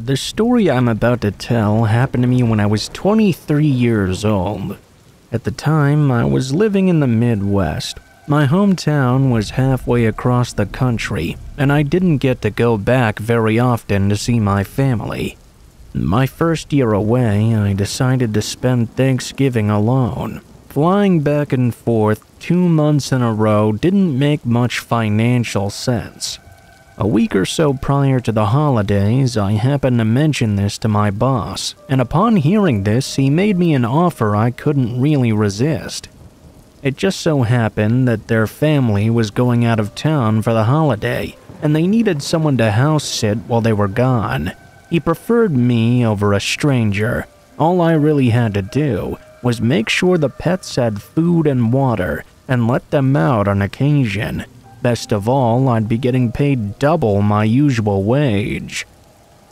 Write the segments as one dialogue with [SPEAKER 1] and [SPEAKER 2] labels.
[SPEAKER 1] The story I'm about to tell happened to me when I was 23 years old. At the time, I was living in the Midwest. My hometown was halfway across the country, and I didn't get to go back very often to see my family. My first year away, I decided to spend Thanksgiving alone. Flying back and forth 2 months in a row didn't make much financial sense. A week or so prior to the holidays, I happened to mention this to my boss, and upon hearing this, he made me an offer I couldn't really resist. It just so happened that their family was going out of town for the holiday, and they needed someone to house sit while they were gone. He preferred me over a stranger. All I really had to do was make sure the pets had food and water and let them out on occasion. Best of all, I'd be getting paid double my usual wage.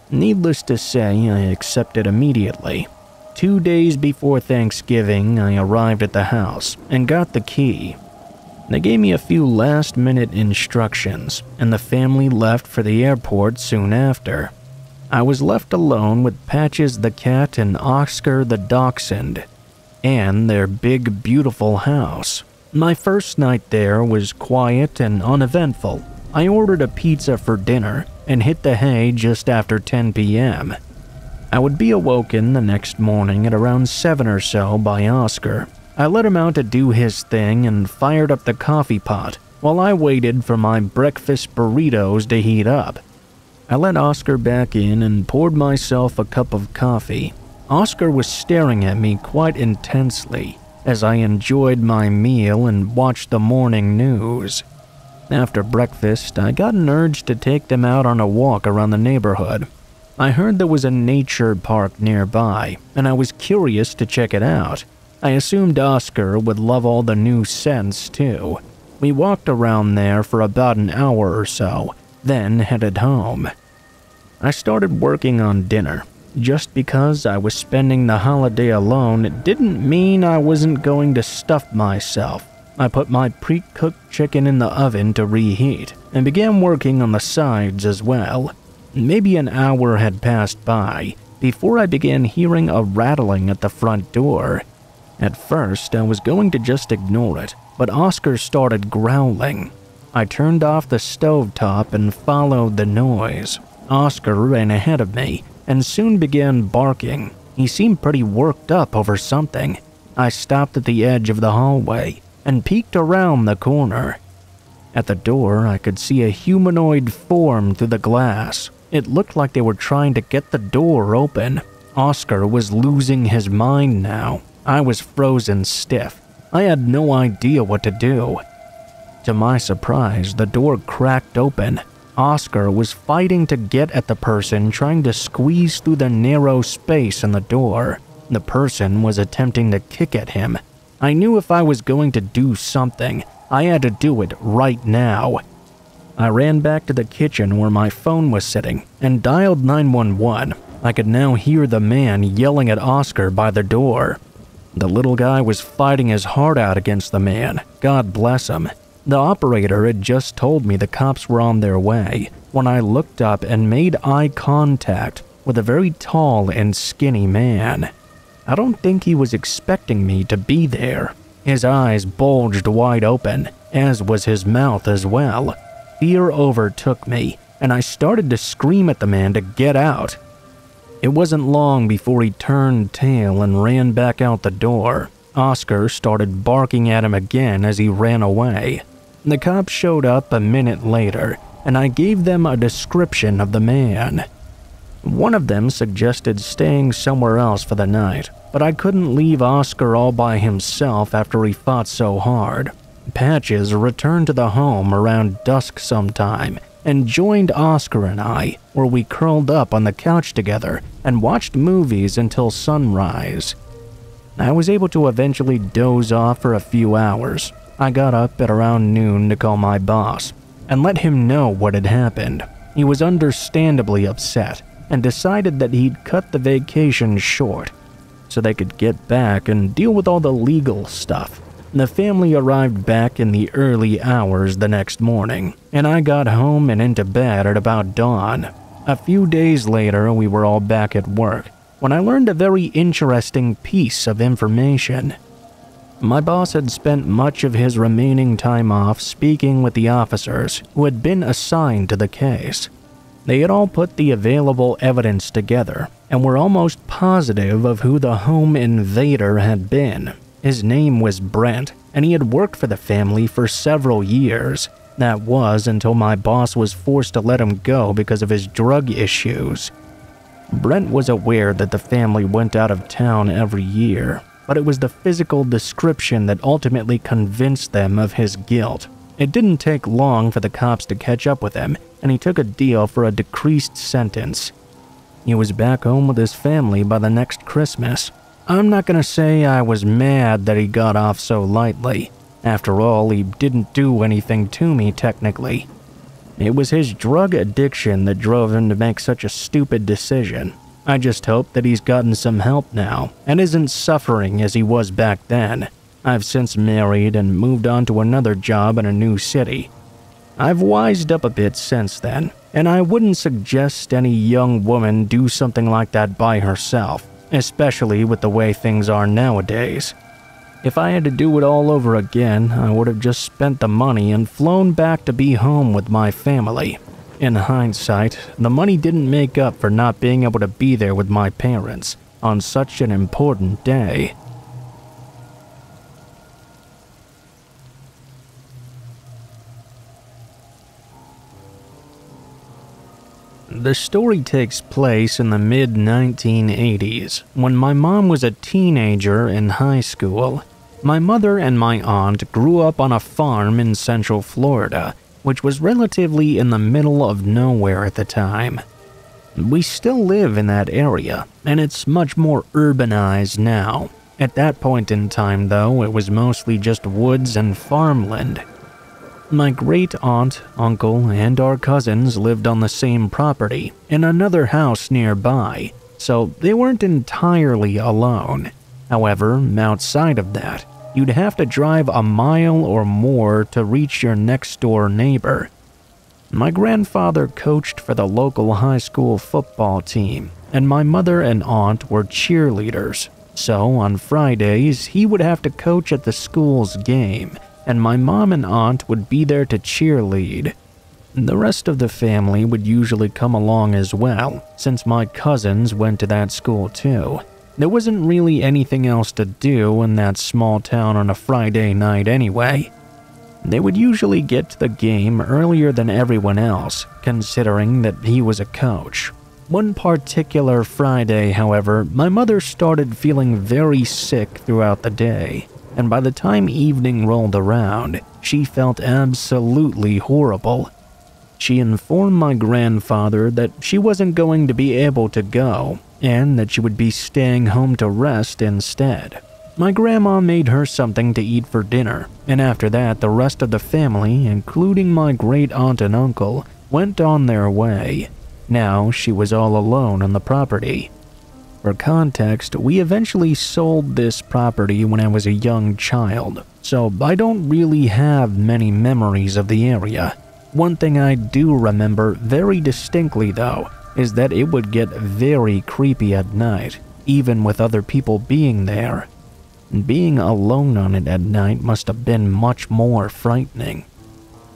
[SPEAKER 1] Needless to say, I accepted immediately. 2 days before Thanksgiving, I arrived at the house and got the key. They gave me a few last-minute instructions, and the family left for the airport soon after. I was left alone with Patches the cat and Oscar the dachshund, and their big, beautiful house. My first night there was quiet and uneventful. I ordered a pizza for dinner and hit the hay just after 10 p.m. I would be awoken the next morning at around 7 or so by Oscar. I let him out to do his thing and fired up the coffee pot while I waited for my breakfast burritos to heat up. I let Oscar back in and poured myself a cup of coffee. Oscar was staring at me quite intensely as I enjoyed my meal and watched the morning news. After breakfast, I got an urge to take them out on a walk around the neighborhood. I heard there was a nature park nearby, and I was curious to check it out. I assumed Oscar would love all the new scents too. We walked around there for about an hour or so, then headed home. I started working on dinner. Just because I was spending the holiday alone didn't mean I wasn't going to stuff myself. I put my pre-cooked chicken in the oven to reheat and began working on the sides as well. Maybe an hour had passed by before I began hearing a rattling at the front door. At first, I was going to just ignore it, but Oscar started growling. I turned off the stovetop and followed the noise. Oscar ran ahead of me and soon began barking. He seemed pretty worked up over something. I stopped at the edge of the hallway and peeked around the corner. At the door, I could see a humanoid form through the glass. It looked like they were trying to get the door open. Oscar was losing his mind now. I was frozen stiff. I had no idea what to do. To my surprise, the door cracked open. Oscar was fighting to get at the person trying to squeeze through the narrow space in the door. The person was attempting to kick at him. I knew if I was going to do something, I had to do it right now. I ran back to the kitchen where my phone was sitting and dialed 911. I could now hear the man yelling at Oscar by the door. The little guy was fighting his heart out against the man. God bless him. The operator had just told me the cops were on their way when I looked up and made eye contact with a very tall and skinny man. I don't think he was expecting me to be there. His eyes bulged wide open, as was his mouth as well. Fear overtook me, and I started to scream at the man to get out. It wasn't long before he turned tail and ran back out the door. Oscar started barking at him again as he ran away. The cops showed up a minute later, and I gave them a description of the man. One of them suggested staying somewhere else for the night, but I couldn't leave Oscar all by himself after he fought so hard. Patches returned to the home around dusk sometime and joined Oscar and I, where we curled up on the couch together and watched movies until sunrise. I was able to eventually doze off for a few hours. I got up at around noon to call my boss and let him know what had happened. He was understandably upset and decided that he'd cut the vacation short so they could get back and deal with all the legal stuff. The family arrived back in the early hours the next morning, and I got home and into bed at about dawn. A few days later, we were all back at work when I learned a very interesting piece of information. My boss had spent much of his remaining time off speaking with the officers who had been assigned to the case. They had all put the available evidence together and were almost positive of who the home invader had been. His name was Brent, and he had worked for the family for several years. That was until my boss was forced to let him go because of his drug issues. Brent was aware that the family went out of town every year, but it was the physical description that ultimately convinced them of his guilt. It didn't take long for the cops to catch up with him, and he took a deal for a decreased sentence. He was back home with his family by the next Christmas. I'm not gonna say I was mad that he got off so lightly. After all, he didn't do anything to me technically. It was his drug addiction that drove him to make such a stupid decision. I just hope that he's gotten some help now and isn't suffering as he was back then. I've since married and moved on to another job in a new city. I've wised up a bit since then, and I wouldn't suggest any young woman do something like that by herself, especially with the way things are nowadays. If I had to do it all over again, I would have just spent the money and flown back to be home with my family. In hindsight, the money didn't make up for not being able to be there with my parents on such an important day. The story takes place in the mid-1980s, when my mom was a teenager in high school. My mother and my aunt grew up on a farm in Central Florida, which was relatively in the middle of nowhere at the time. We still live in that area, and it's much more urbanized now. At that point in time, though, it was mostly just woods and farmland. My great-aunt, uncle, and our cousins lived on the same property in another house nearby, so they weren't entirely alone. However, outside of that, you'd have to drive a mile or more to reach your next-door neighbor. My grandfather coached for the local high school football team, and my mother and aunt were cheerleaders, so on Fridays he would have to coach at the school's game, and my mom and aunt would be there to cheerlead. The rest of the family would usually come along as well, since my cousins went to that school too. There wasn't really anything else to do in that small town on a Friday night anyway. They would usually get to the game earlier than everyone else, considering that he was a coach. One particular Friday, however, my mother started feeling very sick throughout the day, and by the time evening rolled around, she felt absolutely horrible. She informed my grandfather that she wasn't going to be able to go, and that she would be staying home to rest instead. My grandma made her something to eat for dinner, and after that the rest of the family, including my great-aunt and uncle, went on their way. Now she was all alone on the property. For context, we eventually sold this property when I was a young child, so I don't really have many memories of the area. One thing I do remember very distinctly, though, is that it would get very creepy at night, even with other people being there. Being alone on it at night must have been much more frightening.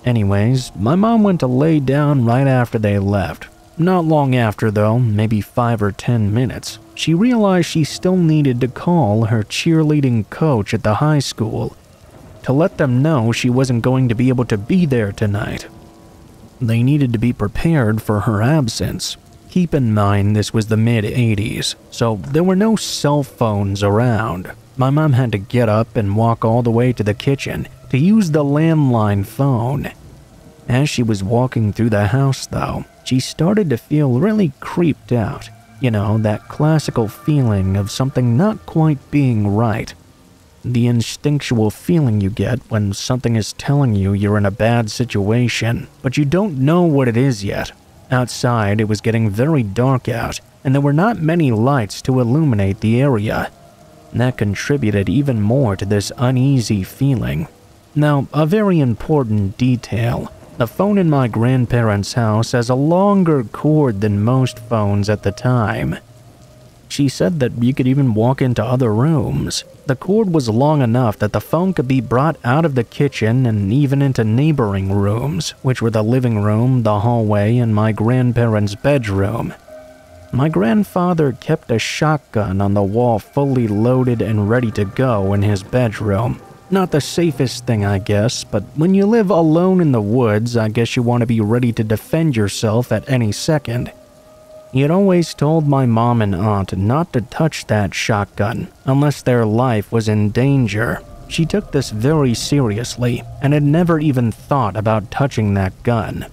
[SPEAKER 1] Anyways, my mom went to lay down right after they left. Not long after, though, maybe 5 or 10 minutes, she realized she still needed to call her cheerleading coach at the high school to let them know she wasn't going to be able to be there tonight. They needed to be prepared for her absence. Keep in mind this was the mid-80s, so there were no cell phones around. My mom had to get up and walk all the way to the kitchen to use the landline phone. As she was walking through the house, though, she started to feel really creeped out. You know, that classical feeling of something not quite being right. The instinctual feeling you get when something is telling you you're in a bad situation, but you don't know what it is yet. Outside, it was getting very dark out, and there were not many lights to illuminate the area. That contributed even more to this uneasy feeling. Now, a very important detail. The phone in my grandparents' house has a longer cord than most phones at the time. She said that you could even walk into other rooms. The cord was long enough that the phone could be brought out of the kitchen and even into neighboring rooms, which were the living room, the hallway, and my grandparents' bedroom. My grandfather kept a shotgun on the wall fully loaded and ready to go in his bedroom. Not the safest thing, I guess, but when you live alone in the woods, I guess you want to be ready to defend yourself at any second. He had always told my mom and aunt not to touch that shotgun unless their life was in danger. She took this very seriously and had never even thought about touching that gun.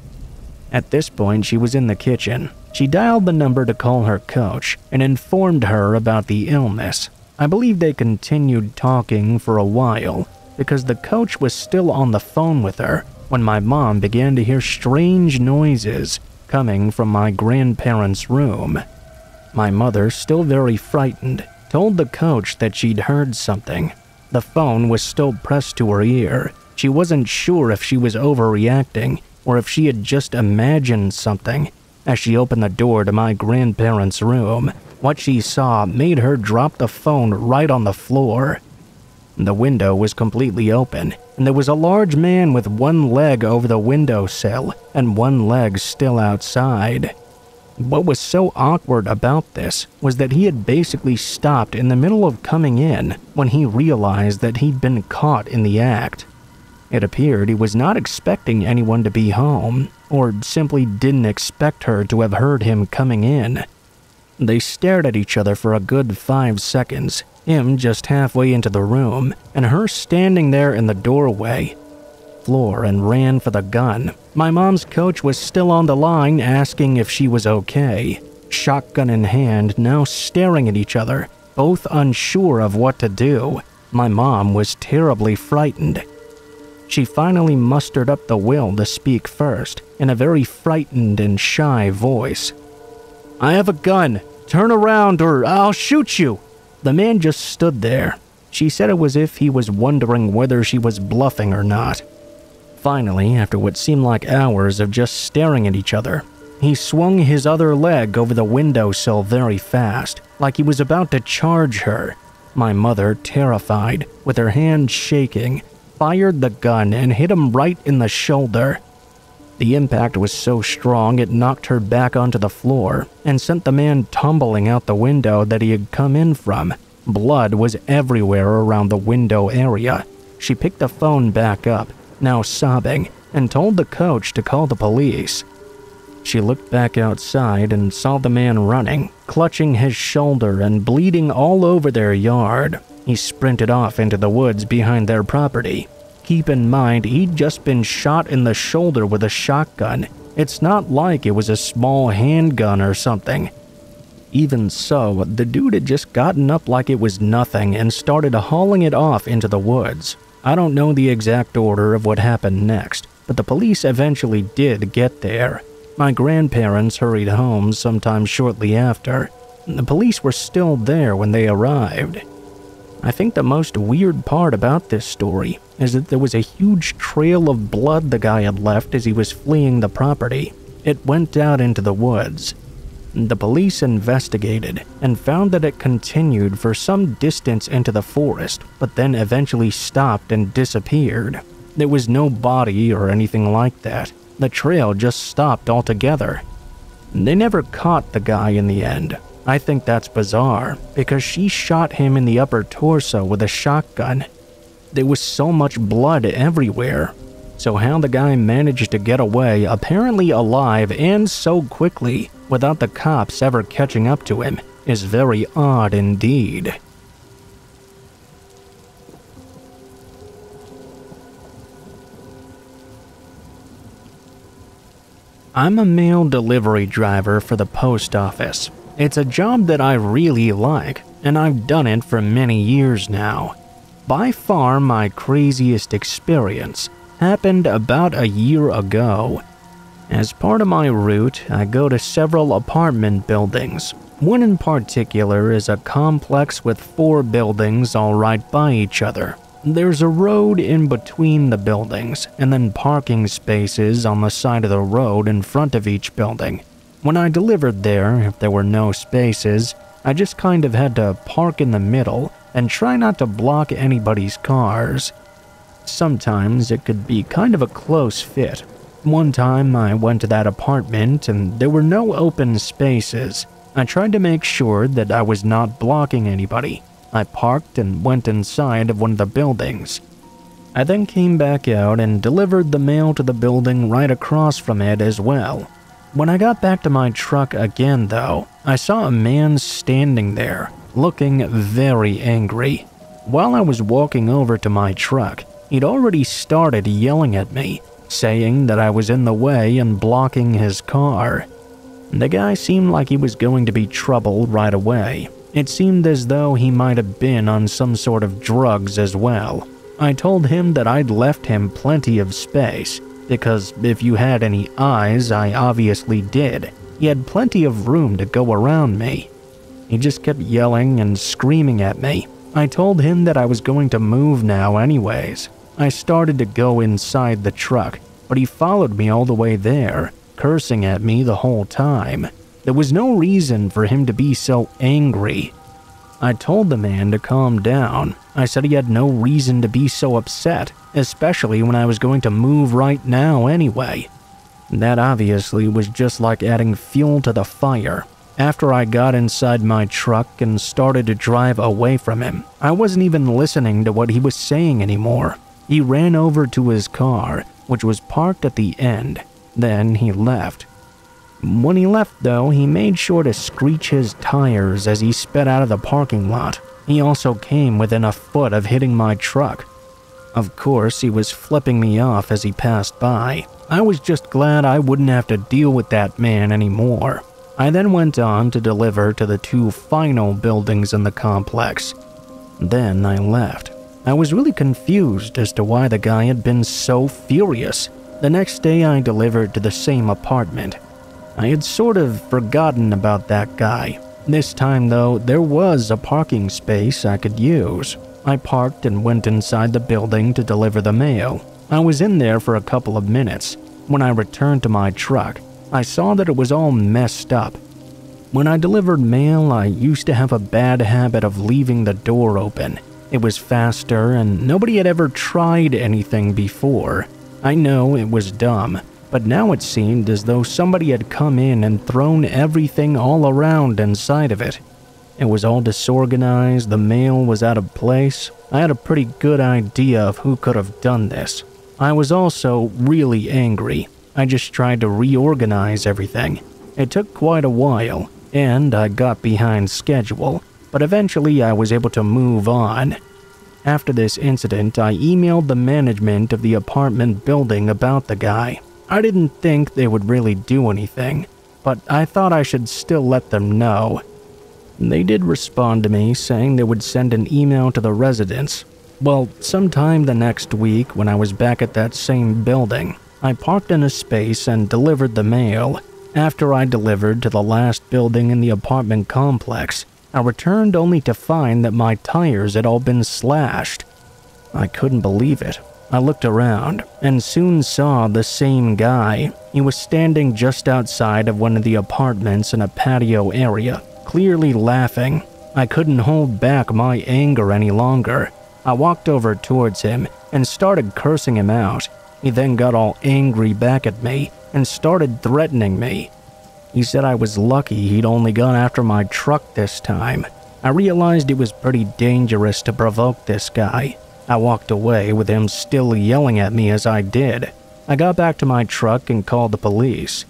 [SPEAKER 1] At this point, she was in the kitchen. She dialed the number to call her coach and informed her about the illness. I believe they continued talking for a while because the coach was still on the phone with her when my mom began to hear strange noises coming from my grandparents' room. My mother, still very frightened, told the coach that she'd heard something. The phone was still pressed to her ear. She wasn't sure if she was overreacting or if she had just imagined something. As she opened the door to my grandparents' room, what she saw made her drop the phone right on the floor. The window was completely open, and there was a large man with one leg over the windowsill and one leg still outside. What was so awkward about this was that he had basically stopped in the middle of coming in when he realized that he'd been caught in the act. It appeared he was not expecting anyone to be home, or simply didn't expect her to have heard him coming in. They stared at each other for a good 5 seconds, him just halfway into the room, and her standing there in the doorway. Floor and ran for the gun. My mom's coach was still on the line asking if she was okay. Shotgun in hand, now staring at each other, both unsure of what to do. My mom was terribly frightened. She finally mustered up the will to speak first, in a very frightened and shy voice. "I have a gun. Turn around or I'll shoot you." The man just stood there. She said it was if he was wondering whether she was bluffing or not. Finally, after what seemed like hours of just staring at each other, he swung his other leg over the windowsill very fast, like he was about to charge her. My mother, terrified, with her hand shaking, fired the gun and hit him right in the shoulder. The impact was so strong it knocked her back onto the floor and sent the man tumbling out the window that he had come in from. Blood was everywhere around the window area. She picked the phone back up, now sobbing, and told the coach to call the police. She looked back outside and saw the man running, clutching his shoulder and bleeding all over their yard. He sprinted off into the woods behind their property. Keep in mind, he'd just been shot in the shoulder with a shotgun. It's not like it was a small handgun or something. Even so, the dude had just gotten up like it was nothing and started hauling it off into the woods. I don't know the exact order of what happened next, but the police eventually did get there. My grandparents hurried home sometime shortly after. The police were still there when they arrived. I think the most weird part about this story is that there was a huge trail of blood the guy had left as he was fleeing the property. It went out into the woods. The police investigated and found that it continued for some distance into the forest, but then eventually stopped and disappeared. There was no body or anything like that. The trail just stopped altogether. They never caught the guy in the end. I think that's bizarre, because she shot him in the upper torso with a shotgun. There was so much blood everywhere. So how the guy managed to get away, apparently alive and so quickly, without the cops ever catching up to him, is very odd indeed. I'm a mail delivery driver for the post office. It's a job that I really like, and I've done it for many years now. By far my craziest experience happened about a year ago. As part of my route, I go to several apartment buildings. One in particular is a complex with 4 buildings all right by each other. There's a road in between the buildings, and then parking spaces on the side of the road in front of each building. When I delivered there, if there were no spaces, I just kind of had to park in the middle and try not to block anybody's cars. Sometimes it could be kind of a close fit. One time I went to that apartment and there were no open spaces. I tried to make sure that I was not blocking anybody. I parked and went inside of one of the buildings. I then came back out and delivered the mail to the building right across from it as well. When I got back to my truck again though, I saw a man standing there, looking very angry. While I was walking over to my truck, he'd already started yelling at me, saying that I was in the way and blocking his car. The guy seemed like he was going to be trouble right away. It seemed as though he might have been on some sort of drugs as well. I told him that I'd left him plenty of space, because if you had any eyes, I obviously did. He had plenty of room to go around me. He just kept yelling and screaming at me. I told him that I was going to move now anyways. I started to go inside the truck, but he followed me all the way there, cursing at me the whole time. There was no reason for him to be so angry. I told the man to calm down. I said he had no reason to be so upset, especially when I was going to move right now anyway. That obviously was just like adding fuel to the fire. After I got inside my truck and started to drive away from him, I wasn't even listening to what he was saying anymore. He ran over to his car, which was parked at the end. Then he left. When he left though, he made sure to screech his tires as he sped out of the parking lot. He also came within a foot of hitting my truck. Of course, he was flipping me off as he passed by. I was just glad I wouldn't have to deal with that man anymore. I then went on to deliver to the 2 final buildings in the complex. Then I left. I was really confused as to why the guy had been so furious. The next day I delivered to the same apartment. I had sort of forgotten about that guy. This time though, there was a parking space I could use. I parked and went inside the building to deliver the mail. I was in there for a couple of minutes. When I returned to my truck, I saw that it was all messed up. When I delivered mail, I used to have a bad habit of leaving the door open. It was faster and nobody had ever tried anything before. I know it was dumb, but now it seemed as though somebody had come in and thrown everything all around inside of it. It was all disorganized, the mail was out of place. I had a pretty good idea of who could have done this. I was also really angry. I just tried to reorganize everything. It took quite a while, and I got behind schedule, but eventually I was able to move on. After this incident, I emailed the management of the apartment building about the guy. I didn't think they would really do anything, but I thought I should still let them know. They did respond to me saying they would send an email to the residents. Well, sometime the next week when I was back at that same building, I parked in a space and delivered the mail. After I delivered to the last building in the apartment complex, I returned only to find that my tires had all been slashed. I couldn't believe it. I looked around and soon saw the same guy. He was standing just outside of one of the apartments in a patio area, clearly laughing. I couldn't hold back my anger any longer. I walked over towards him and started cursing him out. He then got all angry back at me and started threatening me. He said I was lucky he'd only gone after my truck this time. I realized it was pretty dangerous to provoke this guy. I walked away with him still yelling at me as I did. I got back to my truck and called the police.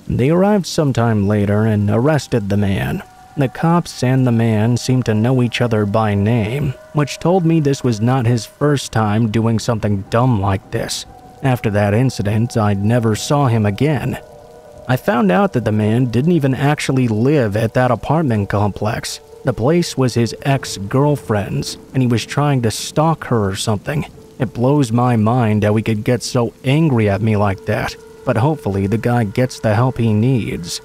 [SPEAKER 1] They arrived sometime later and arrested the man. The cops and the man seemed to know each other by name, which told me this was not his first time doing something dumb like this. After that incident, I never saw him again. I found out that the man didn't even actually live at that apartment complex. The place was his ex-girlfriend's, and he was trying to stalk her or something. It blows my mind how he could get so angry at me like that, but hopefully the guy gets the help he needs.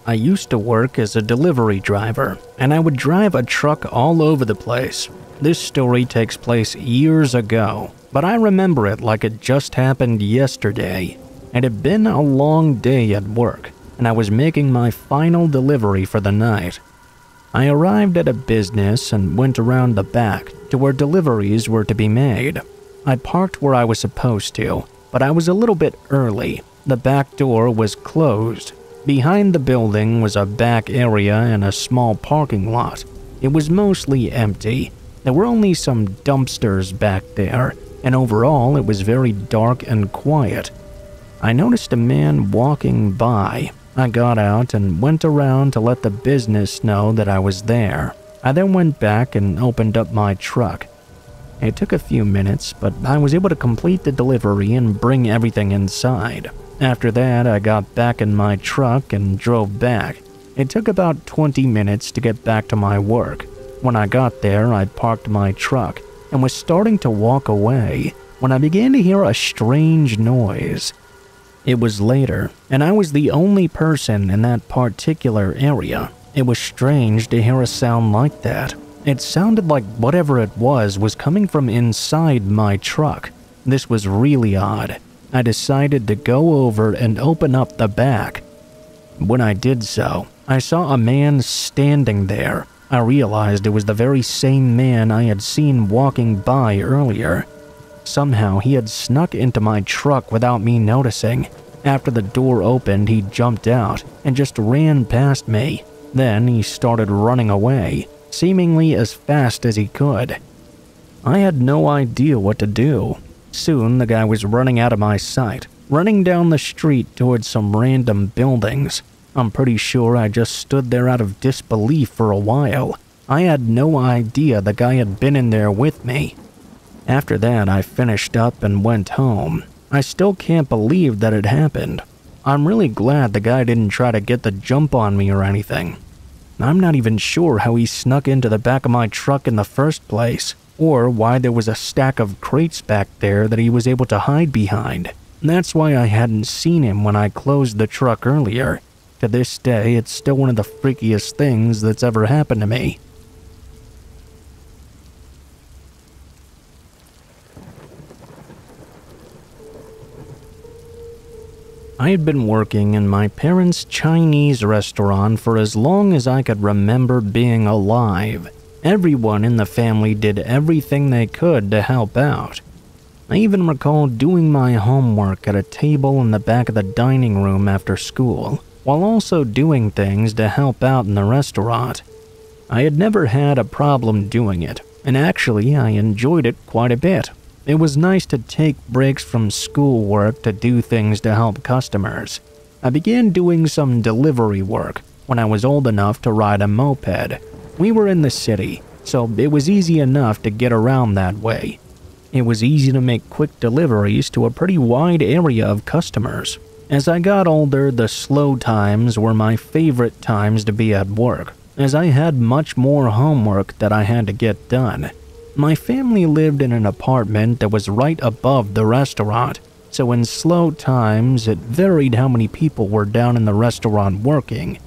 [SPEAKER 1] I used to work as a delivery driver, and I would drive a truck all over the place. This story takes place years ago, but I remember it like it just happened yesterday. It had been a long day at work, and I was making my final delivery for the night. I arrived at a business and went around the back to where deliveries were to be made. I parked where I was supposed to, but I was a little bit early. The back door was closed. Behind the building was a back area and a small parking lot. It was mostly empty. There were only some dumpsters back there, and overall it was very dark and quiet. I noticed a man walking by. I got out and went around to let the business know that I was there. I then went back and opened up my truck. It took a few minutes, but I was able to complete the delivery and bring everything inside. After that, I got back in my truck and drove back. It took about 20 minutes to get back to my work. When I got there, I parked my truck and was starting to walk away when I began to hear a strange noise. It was later, and I was the only person in that particular area. It was strange to hear a sound like that. It sounded like whatever it was coming from inside my truck. This was really odd. I decided to go over and open up the back. When I did so, I saw a man standing there. I realized it was the very same man I had seen walking by earlier. Somehow he had snuck into my truck without me noticing. After the door opened, he jumped out and just ran past me. Then he started running away, seemingly as fast as he could. I had no idea what to do. Soon, the guy was running out of my sight, running down the street towards some random buildings. I'm pretty sure I just stood there out of disbelief for a while. I had no idea the guy had been in there with me. After that, I finished up and went home. I still can't believe that it happened. I'm really glad the guy didn't try to get the jump on me or anything. I'm not even sure how he snuck into the back of my truck in the first place, or why there was a stack of crates back there that he was able to hide behind. That's why I hadn't seen him when I closed the truck earlier. To this day, it's still one of the freakiest things that's ever happened to me. I had been working in my parents' Chinese restaurant for as long as I could remember being alive. Everyone in the family did everything they could to help out. I even recall doing my homework at a table in the back of the dining room after school, while also doing things to help out in the restaurant. I had never had a problem doing it, and actually I enjoyed it quite a bit. It was nice to take breaks from schoolwork to do things to help customers. I began doing some delivery work when I was old enough to ride a moped. We were in the city, so it was easy enough to get around that way. It was easy to make quick deliveries to a pretty wide area of customers. As I got older, the slow times were my favorite times to be at work, as I had much more homework that I had to get done. My family lived in an apartment that was right above the restaurant, so in slow times it varied how many people were down in the restaurant working.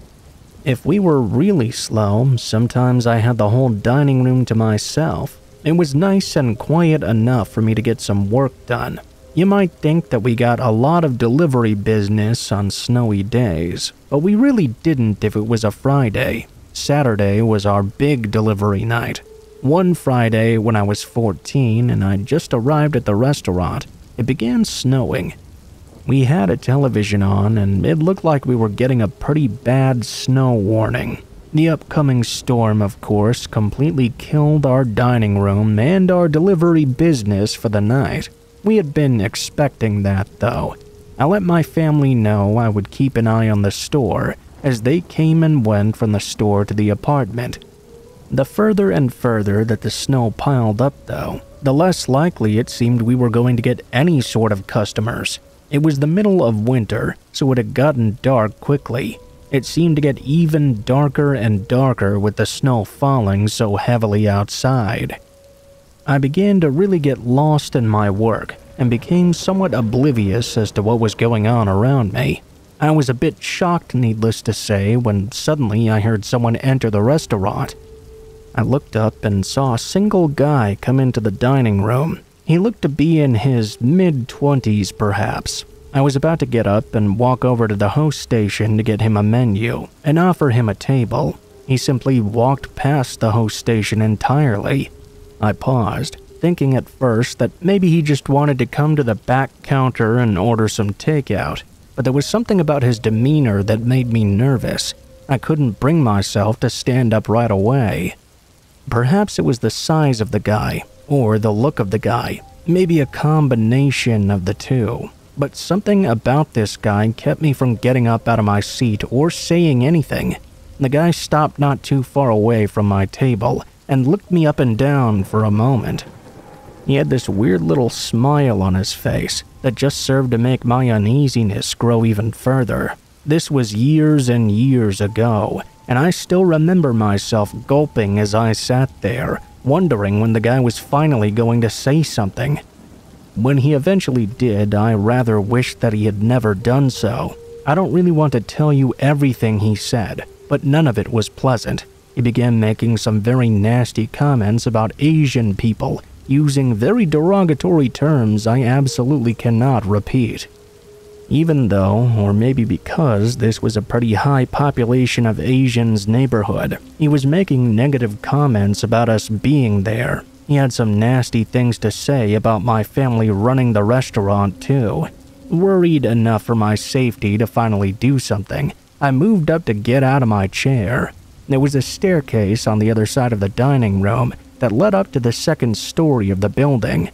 [SPEAKER 1] If we were really slow, sometimes I had the whole dining room to myself. It was nice and quiet enough for me to get some work done. You might think that we got a lot of delivery business on snowy days, but we really didn't if it was a Friday. Saturday was our big delivery night. One Friday when I was 14 and I just arrived at the restaurant, it began snowing. We had a television on and it looked like we were getting a pretty bad snow warning. The upcoming storm, of course, completely killed our dining room and our delivery business for the night. We had been expecting that, though. I let my family know I would keep an eye on the store as they came and went from the store to the apartment. The further and further that the snow piled up, though, the less likely it seemed we were going to get any sort of customers. It was the middle of winter, so it had gotten dark quickly. It seemed to get even darker and darker with the snow falling so heavily outside. I began to really get lost in my work and became somewhat oblivious as to what was going on around me. I was a bit shocked, needless to say, when suddenly I heard someone enter the restaurant. I looked up and saw a single guy come into the dining room. He looked to be in his mid-20s, perhaps. I was about to get up and walk over to the host station to get him a menu and offer him a table. He simply walked past the host station entirely. I paused, thinking at first that maybe he just wanted to come to the back counter and order some takeout, but there was something about his demeanor that made me nervous. I couldn't bring myself to stand up right away. Perhaps it was the size of the guy, or the look of the guy, maybe a combination of the two. But something about this guy kept me from getting up out of my seat or saying anything. The guy stopped not too far away from my table and looked me up and down for a moment. He had this weird little smile on his face that just served to make my uneasiness grow even further. This was years and years ago, and I still remember myself gulping as I sat there, wondering when the guy was finally going to say something. When he eventually did, I rather wished that he had never done so. I don't really want to tell you everything he said, but none of it was pleasant. He began making some very nasty comments about Asian people, using very derogatory terms I absolutely cannot repeat. Even though, or maybe because, this was a pretty high population of Asians neighborhood, he was making negative comments about us being there. He had some nasty things to say about my family running the restaurant too. Worried enough for my safety to finally do something, I moved up to get out of my chair. There was a staircase on the other side of the dining room that led up to the second story of the building.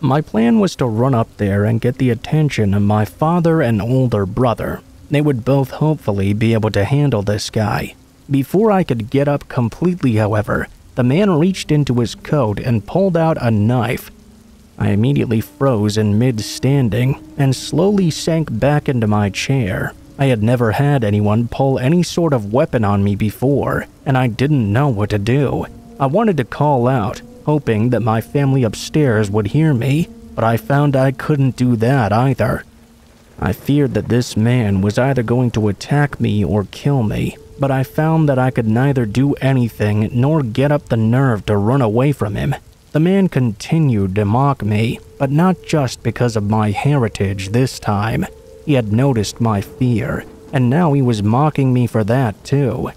[SPEAKER 1] My plan was to run up there and get the attention of my father and older brother. They would both hopefully be able to handle this guy. Before I could get up completely, however, the man reached into his coat and pulled out a knife. I immediately froze in mid-standing and slowly sank back into my chair. I had never had anyone pull any sort of weapon on me before, and I didn't know what to do. I wanted to call out, hoping that my family upstairs would hear me, but I found I couldn't do that either. I feared that this man was either going to attack me or kill me, but I found that I could neither do anything nor get up the nerve to run away from him. The man continued to mock me, but not just because of my heritage this time. He had noticed my fear, and now he was mocking me for that too.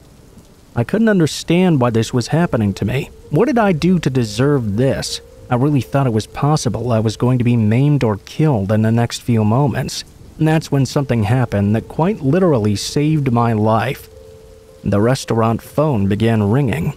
[SPEAKER 1] I couldn't understand why this was happening to me. What did I do to deserve this? I really thought it was possible I was going to be maimed or killed in the next few moments. And that's when something happened that quite literally saved my life. The restaurant phone began ringing.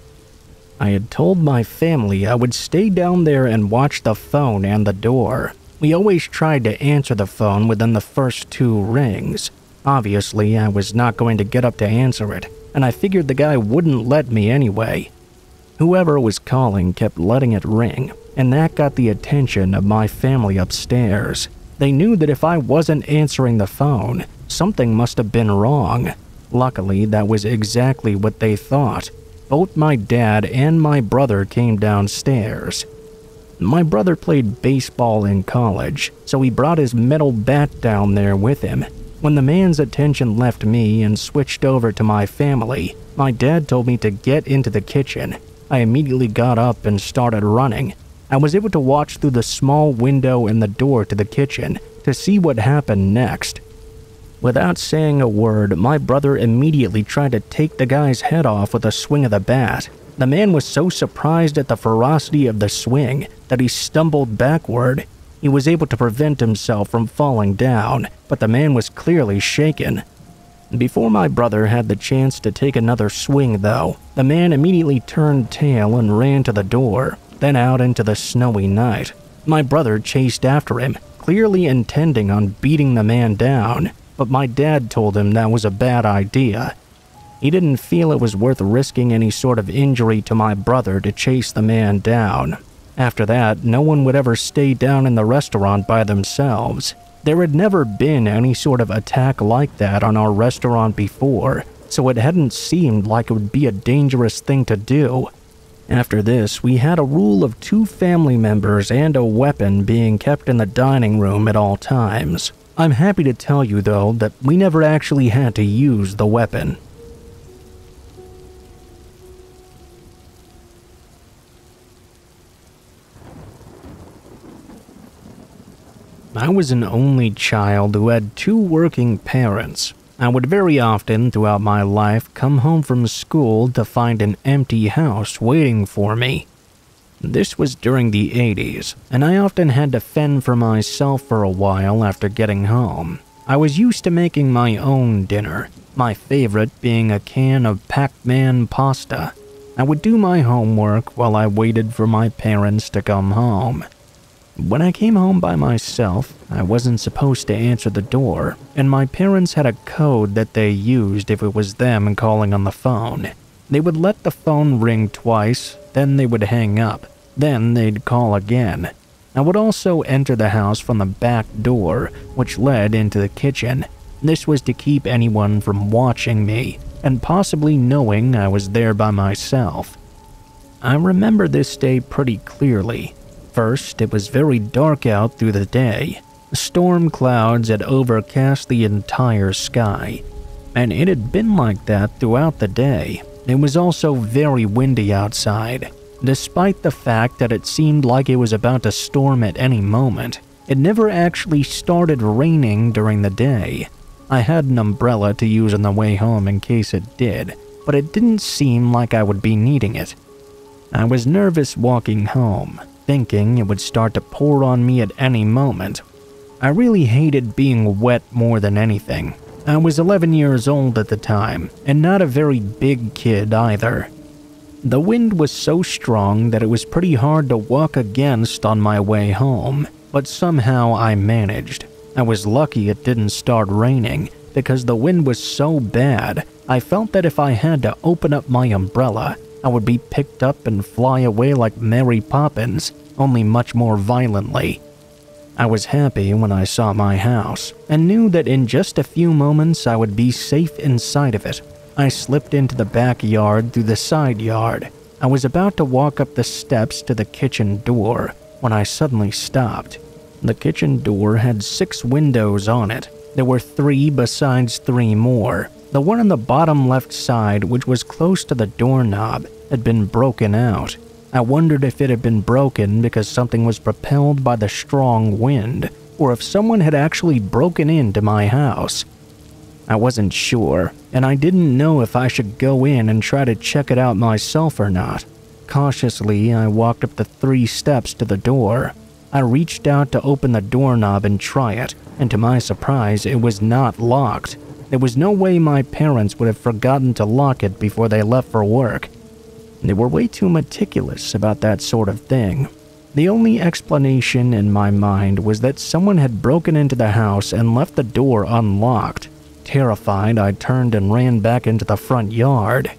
[SPEAKER 1] I had told my family I would stay down there and watch the phone and the door. We always tried to answer the phone within the first 2 rings. Obviously, I was not going to get up to answer it, and I figured the guy wouldn't let me anyway. Whoever was calling kept letting it ring, and that got the attention of my family upstairs. They knew that if I wasn't answering the phone, something must have been wrong. Luckily, that was exactly what they thought. Both my dad and my brother came downstairs. My brother played baseball in college, so he brought his metal bat down there with him. When the man's attention left me and switched over to my family, my dad told me to get into the kitchen. I immediately got up and started running. I was able to watch through the small window in the door to the kitchen to see what happened next. Without saying a word, my brother immediately tried to take the guy's head off with a swing of the bat. The man was so surprised at the ferocity of the swing that he stumbled backward. He was able to prevent himself from falling down, but the man was clearly shaken. Before my brother had the chance to take another swing, though, the man immediately turned tail and ran to the door, then out into the snowy night. My brother chased after him, clearly intending on beating the man down, but my dad told him that was a bad idea. He didn't feel it was worth risking any sort of injury to my brother to chase the man down. After that, no one would ever stay down in the restaurant by themselves. There had never been any sort of attack like that on our restaurant before, so it hadn't seemed like it would be a dangerous thing to do. After this, we had a rule of 2 family members and a weapon being kept in the dining room at all times. I'm happy to tell you, though, that we never actually had to use the weapon. I was an only child who had 2 working parents. I would very often throughout my life come home from school to find an empty house waiting for me. This was during the 80s, and I often had to fend for myself for a while after getting home. I was used to making my own dinner, my favorite being a can of Pac-Man pasta. I would do my homework while I waited for my parents to come home. When I came home by myself, I wasn't supposed to answer the door, and my parents had a code that they used if it was them calling on the phone. They would let the phone ring twice, then they would hang up, then they'd call again. I would also enter the house from the back door, which led into the kitchen. This was to keep anyone from watching me, and possibly knowing I was there by myself. I remember this day pretty clearly. First, it was very dark out through the day. Storm clouds had overcast the entire sky, and it had been like that throughout the day. It was also very windy outside. Despite the fact that it seemed like it was about to storm at any moment, it never actually started raining during the day. I had an umbrella to use on the way home in case it did, but it didn't seem like I would be needing it. I was nervous walking home, thinking it would start to pour on me at any moment. I really hated being wet more than anything. I was 11 years old at the time, and not a very big kid either. The wind was so strong that it was pretty hard to walk against on my way home, but somehow I managed. I was lucky it didn't start raining, because the wind was so bad, I felt that if I had to open up my umbrella, I would be picked up and fly away like Mary Poppins, only much more violently. I was happy when I saw my house, and knew that in just a few moments I would be safe inside of it. I slipped into the backyard through the side yard. I was about to walk up the steps to the kitchen door when I suddenly stopped. The kitchen door had 6 windows on it. There were 3 besides 3 more. The one on the bottom left side, which was close to the doorknob, had been broken out. I wondered if it had been broken because something was propelled by the strong wind, or if someone had actually broken into my house. I wasn't sure, and I didn't know if I should go in and try to check it out myself or not. Cautiously, I walked up the 3 steps to the door. I reached out to open the doorknob and try it, and to my surprise, it was not locked. There was no way my parents would have forgotten to lock it before they left for work. They were way too meticulous about that sort of thing. The only explanation in my mind was that someone had broken into the house and left the door unlocked. Terrified, I turned and ran back into the front yard.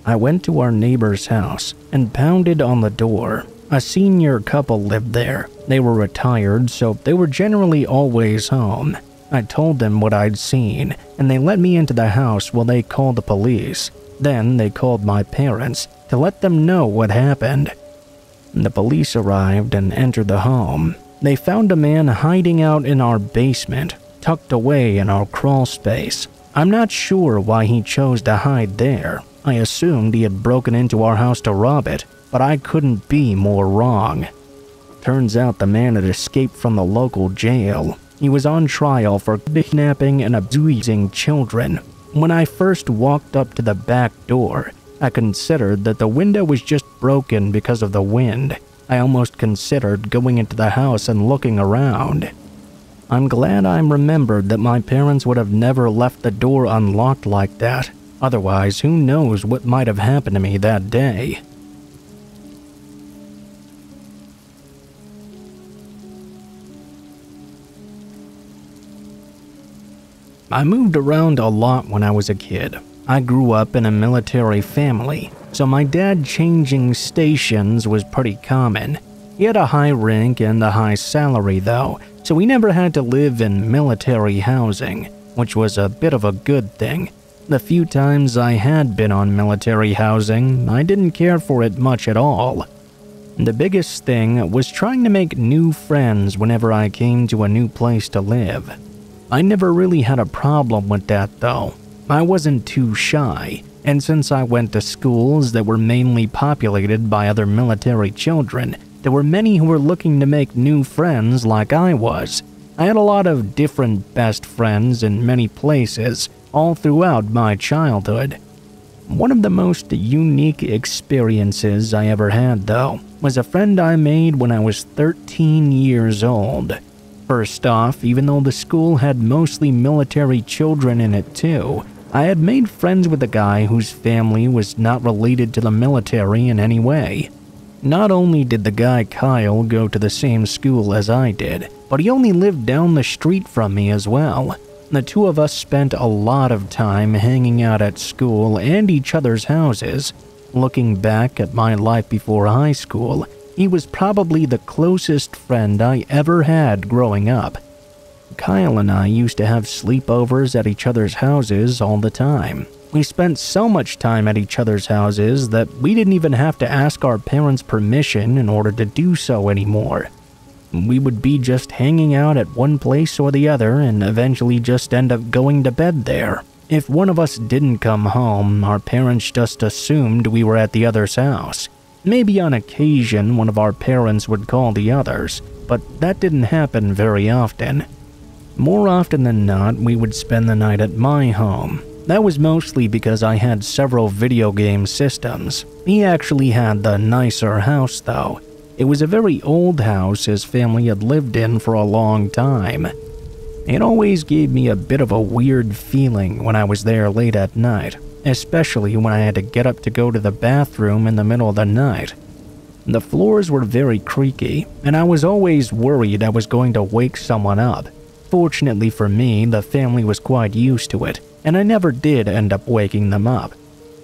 [SPEAKER 1] I went to our neighbor's house and pounded on the door. A senior couple lived there. They were retired, so they were generally always home. I told them what I'd seen, and they let me into the house while they called the police. Then they called my parents to let them know what happened. The police arrived and entered the home. They found a man hiding out in our basement, tucked away in our crawl space. I'm not sure why he chose to hide there. I assumed he had broken into our house to rob it, but I couldn't be more wrong. Turns out the man had escaped from the local jail. He was on trial for kidnapping and abusing children. When I first walked up to the back door, I considered that the window was just broken because of the wind. I almost considered going into the house and looking around. I'm glad I remembered that my parents would have never left the door unlocked like that. Otherwise, who knows what might have happened to me that day. I moved around a lot when I was a kid. I grew up in a military family, so my dad changing stations was pretty common. He had a high rank and a high salary though, so we never had to live in military housing, which was a bit of a good thing. The few times I had been on military housing, I didn't care for it much at all. The biggest thing was trying to make new friends whenever I came to a new place to live. I never really had a problem with that though. I wasn't too shy, and since I went to schools that were mainly populated by other military children, there were many who were looking to make new friends like I was. I had a lot of different best friends in many places, all throughout my childhood. One of the most unique experiences I ever had, though, was a friend I made when I was 13 years old. First off, even though the school had mostly military children in it too, I had made friends with a guy whose family was not related to the military in any way. Not only did the guy Kyle go to the same school as I did, but he only lived down the street from me as well. The two of us spent a lot of time hanging out at school and each other's houses. Looking back at my life before high school, he was probably the closest friend I ever had growing up. Kyle and I used to have sleepovers at each other's houses all the time. We spent so much time at each other's houses that we didn't even have to ask our parents' permission in order to do so anymore. We would be just hanging out at one place or the other and eventually just end up going to bed there. If one of us didn't come home, our parents just assumed we were at the other's house. Maybe on occasion one of our parents would call the others, but that didn't happen very often. More often than not, we would spend the night at my home. That was mostly because I had several video game systems. He actually had the nicer house though. It was a very old house his family had lived in for a long time. It always gave me a bit of a weird feeling when I was there late at night, especially when I had to get up to go to the bathroom in the middle of the night. The floors were very creaky, and I was always worried I was going to wake someone up. Fortunately for me, the family was quite used to it, and I never did end up waking them up.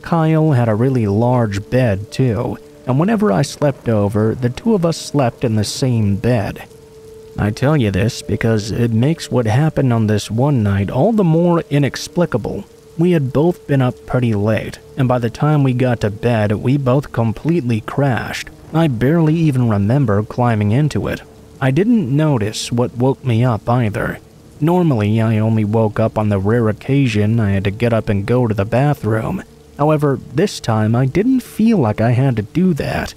[SPEAKER 1] Kyle had a really large bed too, and whenever I slept over, the two of us slept in the same bed. I tell you this because it makes what happened on this one night all the more inexplicable. We had both been up pretty late, and by the time we got to bed, we both completely crashed. I barely even remember climbing into it. I didn't notice what woke me up either. Normally, I only woke up on the rare occasion I had to get up and go to the bathroom. However, this time I didn't feel like I had to do that.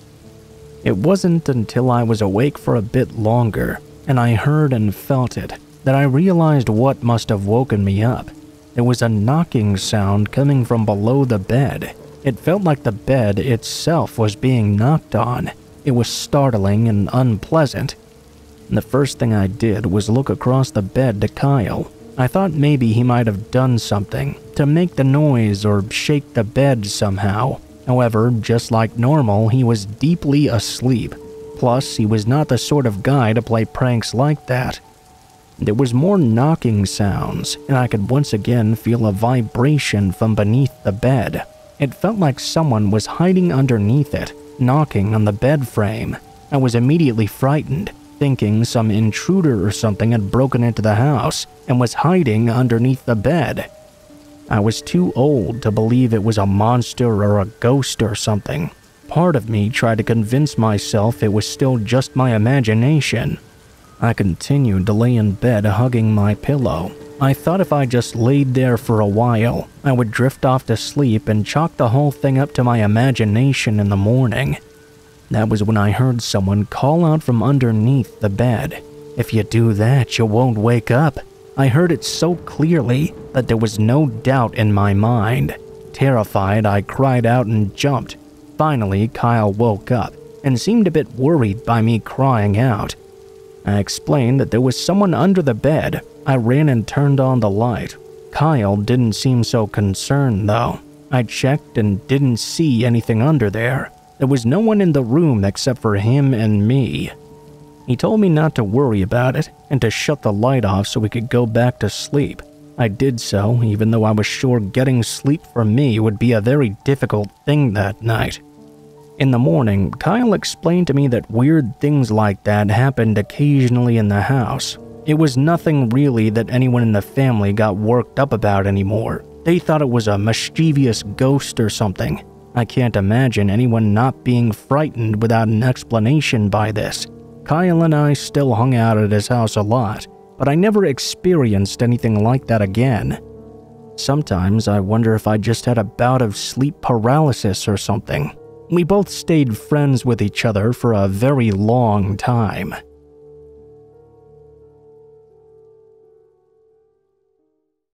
[SPEAKER 1] It wasn't until I was awake for a bit longer, and I heard and felt it, that I realized what must have woken me up. There was a knocking sound coming from below the bed. It felt like the bed itself was being knocked on. It was startling and unpleasant. The first thing I did was look across the bed to Kyle. I thought maybe he might have done something to make the noise or shake the bed somehow. However, just like normal, he was deeply asleep. Plus, he was not the sort of guy to play pranks like that. There was more knocking sounds, and I could once again feel a vibration from beneath the bed. It felt like someone was hiding underneath it, knocking on the bed frame. I was immediately frightened, thinking some intruder or something had broken into the house and was hiding underneath the bed. I was too old to believe it was a monster or a ghost or something. Part of me tried to convince myself it was still just my imagination. I continued to lay in bed hugging my pillow. I thought if I just laid there for a while, I would drift off to sleep and chalk the whole thing up to my imagination in the morning. That was when I heard someone call out from underneath the bed. "If you do that, you won't wake up." I heard it so clearly that there was no doubt in my mind. Terrified, I cried out and jumped. Finally, Kyle woke up and seemed a bit worried by me crying out. I explained that there was someone under the bed. I ran and turned on the light. Kyle didn't seem so concerned though. I checked and didn't see anything under there. There was no one in the room except for him and me. He told me not to worry about it and to shut the light off so we could go back to sleep. I did so, even though I was sure getting sleep for me would be a very difficult thing that night. In the morning, Kyle explained to me that weird things like that happened occasionally in the house. It was nothing really that anyone in the family got worked up about anymore. They thought it was a mischievous ghost or something. I can't imagine anyone not being frightened without an explanation by this. Kyle and I still hung out at his house a lot. but I never experienced anything like that again. Sometimes I wonder if I just had a bout of sleep paralysis or something. We both stayed friends with each other for a very long time.